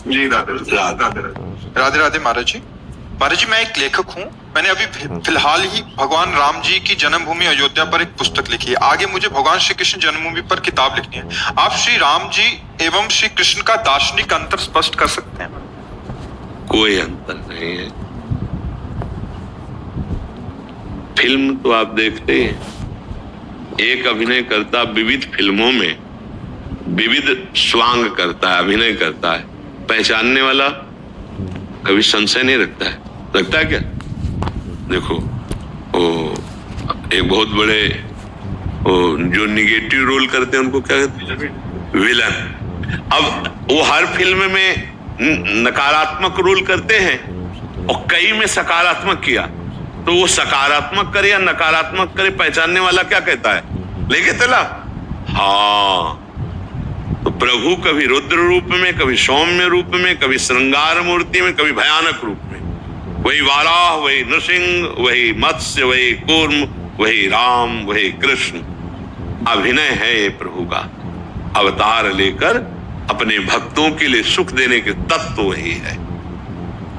जी राधे राधे महाराज जी। महाराज जी, मैं एक लेखक हूँ। मैंने अभी फिलहाल ही भगवान राम जी की जन्मभूमि अयोध्या पर एक पुस्तक लिखी है। आगे मुझे भगवान श्री कृष्ण जन्मभूमि पर किताब लिखनी है। आप श्री राम जी एवं श्री कृष्ण का दार्शनिक अंतर स्पष्ट कर सकते हैं? कोई अंतर नहीं है। फिल्म तो आप देखते हैं, एक अभिनयकर्ता विविध फिल्मों में विविध स्वांग करता है, अभिनय करता है। पहचानने वाला कभी संशय नहीं रखता है। रखता है क्या? देखो, वो एक बहुत बड़े जो निगेटिव रोल करते हैं उनको क्या कहते हैं? विलन। अब वो हर फिल्म में नकारात्मक रोल करते हैं और कई में सकारात्मक किया, तो वो सकारात्मक करे या नकारात्मक करे, पहचानने वाला क्या कहता है? लेके चला। हाँ, तो प्रभु कभी रुद्र रूप में, कभी सौम्य रूप में, कभी श्रृंगार मूर्ति में, कभी भयानक रूप में। वही वाराह, वही नृसिंह, वही मत्स्य, वही कूर्म, वही राम, वही कृष्ण। अभिनय है ये प्रभु का। अवतार लेकर अपने भक्तों के लिए सुख देने के तत्व वही है।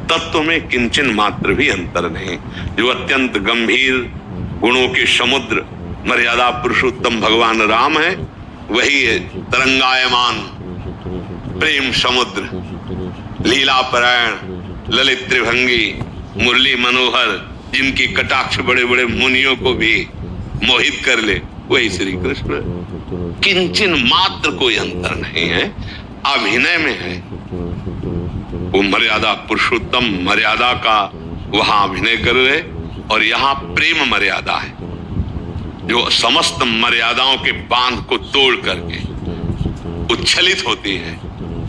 तत्व में किंचन मात्र भी अंतर नहीं। जो अत्यंत गंभीर गुणों के समुद्र मर्यादा पुरुषोत्तम भगवान राम है, वही है तरंगायमान प्रेम समुद्र, लीला परायण, ललित त्रिभंगी, मुरली मनोहर, जिनकी कटाक्ष बड़े बड़े मुनियों को भी मोहित कर ले, वही श्री कृष्ण। किंचन मात्र कोई अंतर नहीं है, अभिनय में है। वो मर्यादा पुरुषोत्तम मर्यादा का वहां अभिनय कर रहे, और यहाँ प्रेम मर्यादा है जो समस्त मर्यादाओं के बांध को तोड़ करके उच्छलित होती है,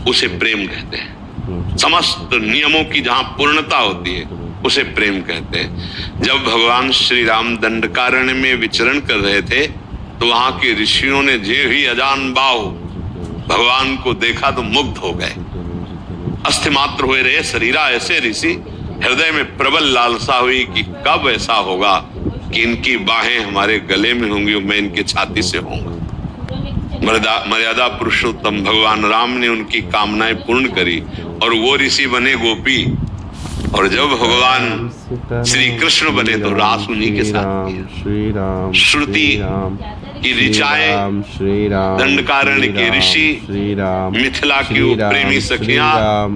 उसे प्रेम कहते हैं। समस्त नियमों की जहां पूर्णता होती है उसे प्रेम कहते हैं। जब भगवान श्री राम दंडकारण्य में विचरण कर रहे थे, तो वहां के ऋषियों ने जे ही अजान बाहु भगवान को देखा तो मुग्ध हो गए। अस्थिमात्र हुए रहे शरीरा ऐसे ऋषि, हृदय में प्रबल लालसा हुई कि कब ऐसा होगा कि इनकी बाहें हमारे गले में होंगी और मैं इनके छाती से होऊंगा। मर्यादा पुरुषोत्तम भगवान राम ने उनकी कामनाएं पूर्ण करी और वो ऋषि बने गोपी, और जब भगवान श्री कृष्ण बने तो रास उन्हीं के साथ किया। श्रुति की ऋचाएं, दंडकारण्य के ऋषि, मिथिला की वो प्रेमी सखियां,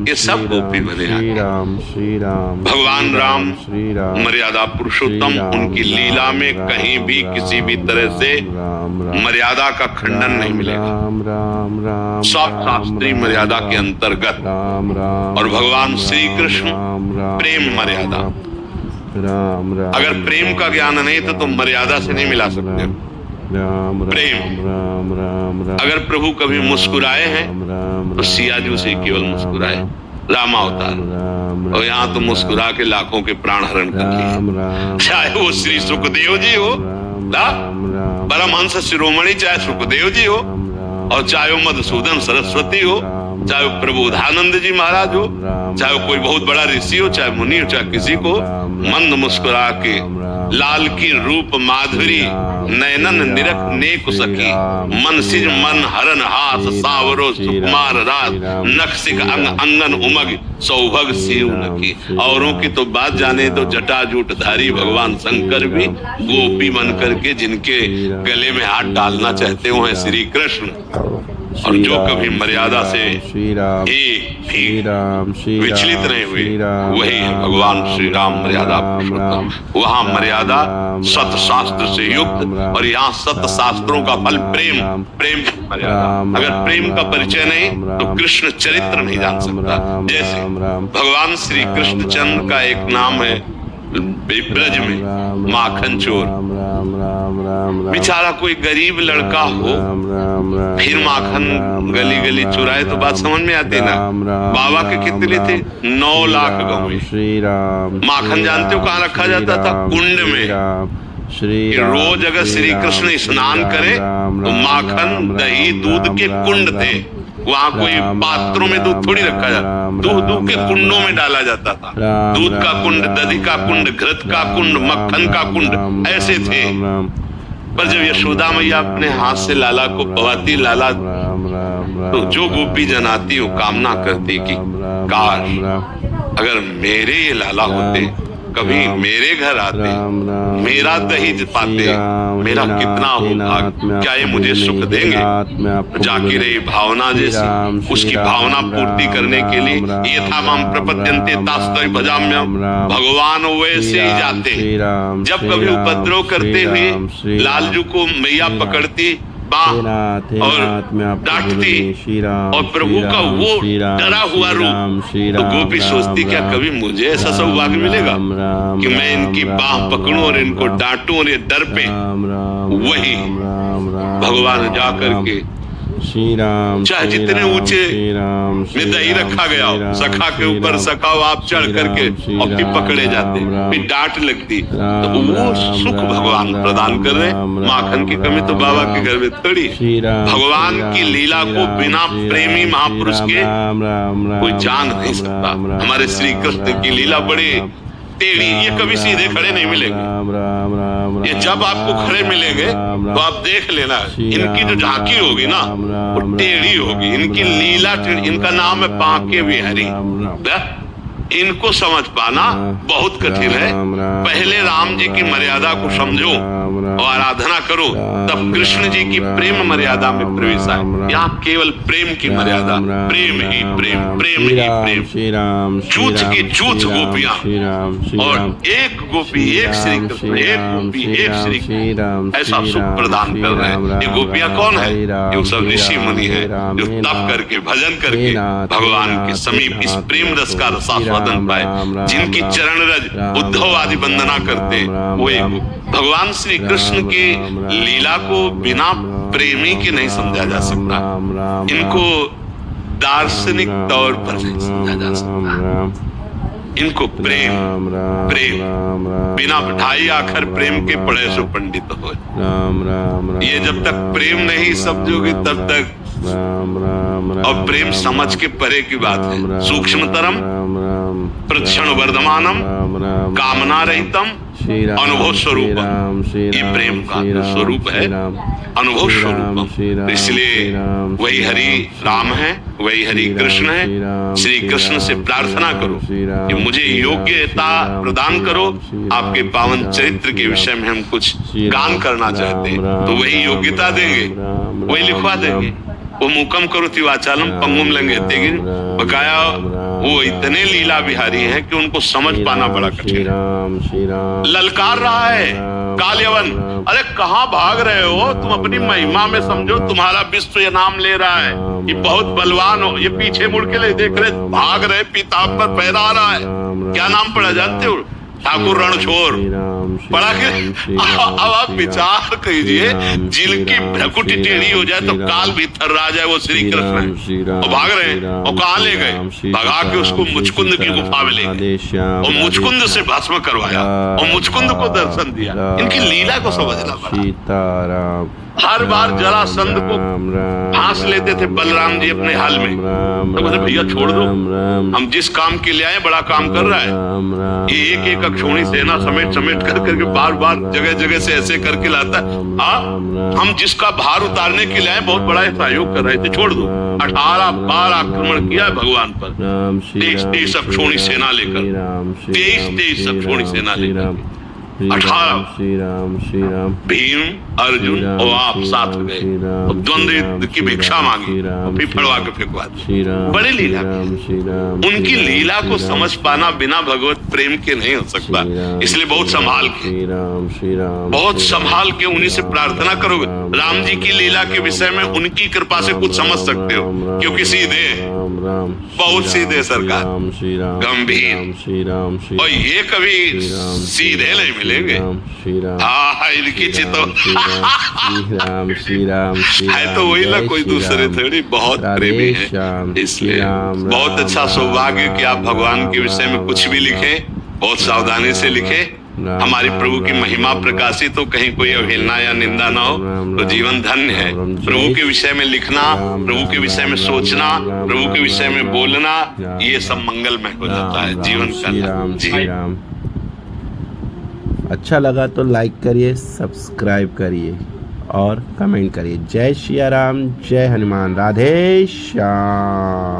ये सब गोपी बने हैं। भगवान राम मर्यादा पुरुषोत्तम, उनकी लीला में कहीं भी किसी भी तरह से मर्यादा का खंडन नहीं मिलेगा। सब शास्त्रीय मर्यादा के अंतर्गत, और भगवान श्री कृष्ण प्रेम मर्यादा। अगर प्रेम का ज्ञान नहीं तो तुम मर्यादा से नहीं मिला सकते। प्रेम, अगर प्रभु कभी मुस्कुराए हैं तो सियाजू से केवल मुस्कुराए, रामावतार, और यहाँ तो मुस्कुरा के लाखों के प्राण हरण कर लिए। चाहे वो श्री सुखदेव जी हो, परमहंस शिरोमणि, चाहे सुखदेव जी हो, और चाहे वो मधुसूदन सरस्वती हो, चाहे वो प्रबोधानंद जी महाराज हो, चाहे वो कोई बहुत बड़ा ऋषि हो, चाहे मुनि हो, चाहे किसी को मंद मुस्कुरा के लाल की रूप माधुरी नयनन निरख नेक सखी, मन सिज मन हरन हास सावरो सुकुमार राज, नक्सिक अंग अंगन उमग सौभग शिव नखी। औरों की तो बात जाने तो जटाजूट धारी भगवान शंकर भी गोपी बन करके जिनके गले में हाथ डालना चाहते हो हैं श्री कृष्ण। और जो कभी मर्यादा से एक भी विचलित नहीं हुए, वही है भगवान श्री राम मर्यादा पुरुषोत्तम। वहाँ मर्यादा सत शास्त्र से युक्त, और यहाँ सत शास्त्रों का फल प्रेम। प्रेम मर्यादा, अगर प्रेम का परिचय नहीं तो कृष्ण चरित्र नहीं जान सकता। जैसे भगवान श्री कृष्ण चंद्र का एक नाम है ब्रज में माखन चोर। बेचारा कोई गरीब लड़का हो, फिर माखन गली गली चुराए तो बात समझ में आती ना। बाबा के कितने थे? 9 लाख गाँव में। माखन जानते हो कहाँ रखा जाता था? कुंड में। रोज अगर श्री कृष्ण स्नान करे तो माखन दही दूध के कुंड थे। वहाँ कोई पात्रों में दूध थोड़ी रखा जाता, दूध के कुंडों में डाला जाता था। दूध का कुंड, दही का कुंड, घृत का कुंड, मक्खन का कुंड, ऐसे थे। पर जब यशोदा मैया अपने हाथ से लाला को पवाती, लाला तो जो गोपी जन आती वो कामना करती कि काश अगर मेरे ये लाला होते, कभी मेरे घर आते, मेरा दही पाते, मेरा कितना होगा, क्या ये मुझे सुख देंगे? जाकी रही भावना जैसी, उसकी भावना पूर्ति करने के लिए ये था मम प्रपद्यन्ते तास्तै भजाम्यहम्, भगवान वैसे ही जाते। जब कभी उपद्रव करते हुए लालजू को मैया पकड़ती और डांटती और प्रभु का वो डरा हुआ रूप, तो गोपी सोचती क्या कभी मुझे ऐसा सौभाग्य मिलेगा कि मैं इनकी बाह पकड़ूं और इनको डांटूं, और ये डर पे वही भगवान जा करके चाहे जितने ऊंचे में दही रखा गया हो, सखा के ऊपर सखा आप चढ़ करके और फिर पकड़े जाते, फिर डांट लगती, तो वो सुख भगवान प्रदान कर रहे। माखन की कमी तो बाबा के घर में थोड़ी। भगवान की लीला को बिना प्रेमी महापुरुष के कोई जान नहीं सकता। हमारे श्री कृष्ण की लीला बड़ी टेढ़ी, ये कभी सीधे खड़े नहीं मिलेंगे। ये जब आपको खड़े मिलेंगे तो आप देख लेना, इनकी जो झांकी होगी ना वो टेढ़ी होगी, इनकी लीला टेढ़ी। इनका नाम है बांके बिहारी। इनको समझ पाना बहुत कठिन है। पहले राम जी की मर्यादा को समझो और आराधना करो, तब कृष्ण जी की प्रेम मर्यादा में प्रवेश आए। यहाँ केवल प्रेम की मर्यादा, प्रेम ही प्रेम, प्रेम ही प्रेम। चूत की चूत गोपियां, और एक गोपी एक श्री कृष्ण, एक गोपी एक श्री कृष्ण, ऐसा सुख प्रदान कर रहे हैं। ये गोपियां कौन है? ये सब ऋषि मुनि है जो तप करके भजन करके भगवान के समीप इस प्रेम रस का रसास्वादन पाए, जिनकी चरण रज उद्धव आदि वंदना करते। वो एक भगवान श्री कृष्ण की लीला को बिना प्रेमी के नहीं समझा जा सकता। इनको दार्शनिक तौर पर नहीं समझा जा सकता। इनको प्रेम प्रेम बिना ढाई आखर प्रेम के पढ़े सो पंडित हो। ये जब तक प्रेम नहीं समझोगे तब तक, और प्रेम समझ के परे की बात है। सूक्ष्मतरम प्रक्षण वर्धमानम कामना रहितम अनुभव स्वरूपम, ये प्रेम का स्वरूप है, अनुभव स्वरूपम। इसलिए वही हरि राम है, वही हरि कृष्ण है। श्री कृष्ण से प्रार्थना करो कि मुझे योग्यता प्रदान करो, आपके पावन चरित्र के विषय में हम कुछ गान करना चाहते हैं, तो वही योग्यता देंगे, वही लिखवा देंगे। वो मुकम करोति वाचालम पंगुम लंघयते गिरि, बकाया वो इतने लीला विहारी हैं कि उनको समझ पाना बड़ा कठिन है। ललकार रहा है काल्यवन, अरे कहाँ भाग रहे हो तुम? अपनी महिमा में समझो, तुम्हारा विश्व ये नाम ले रहा है, ये बहुत बलवान हो। ये पीछे मुड़ के ले देख रहे, भाग रहे, पीताम्बर पर पैदा आ रहा है। क्या नाम पड़ा जानते हो? ठाकुर रणछोड़ पढ़ा के। अब आप विचार कीजिए, जिनकी भ्रकुटी टेढ़ी हो जाए तो काल भी थर्रा जाए, वो श्री कृष्ण है। और भाग रहे हैं, और कहाँ ले गए? भगा के उसको मुचकुंद की गुफा में ले गए और मुचकुंद से भस्म करवाया और मुचकुंद को दर्शन दिया। इनकी लीला को समझना पड़ा। हर बार जरासंध को फांस लेते थे बलराम जी अपने हाल में, तो बोले भैया छोड़ दो, हम जिस काम के लिए आए बड़ा काम कर रहा है। ये एक एक अक्षोणी सेना समेट समेट कर करके बार बार जगह जगह से ऐसे करके लाता है। हम जिसका भार उतारने के लिए आए बहुत बड़ा सहयोग कर रहे थे, छोड़ दो। 18 बार आक्रमण किया है भगवान पर, 23 अक्षोणी सेना लेकर, 23 अक्षोणी सेना लेकर, 18 भीम अर्जुन और आप साथ गए, द्वंद्व युद्ध की भिक्षा मांगी और फिर फड़वा के फेंकवा दी। बड़ी लीला, उनकी लीला को समझ पाना बिना भगवत प्रेम के नहीं हो सकता। इसलिए बहुत संभाल के, बहुत संभाल के उन्हीं से प्रार्थना करोगे। राम जी की लीला के विषय में उनकी कृपा से कुछ समझ सकते हो, क्योंकि सीधे, बहुत सीधे सरकार, गंभीर, और ये कभी सीधे नहीं मिलेंगे। इनकी चितो है तो वही ना, कोई दूसरे थोड़ी, बहुत प्रेमी है। इसलिए बहुत अच्छा सौभाग्य कि आप भगवान के विषय में कुछ भी लिखे, बहुत सावधानी से लिखे। हमारी प्रभु की महिमा प्रकाशित हो, कहीं कोई अवहेलना या निंदा ना हो, तो जीवन धन्य है। प्रभु के विषय में लिखना, प्रभु के विषय में सोचना, प्रभु के विषय में बोलना, ये सब मंगलमय हो जाता है जीवन का। जी अच्छा लगा तो लाइक करिए, सब्सक्राइब करिए और कमेंट करिए। जय श्री राम, जय हनुमान, राधे श्याम।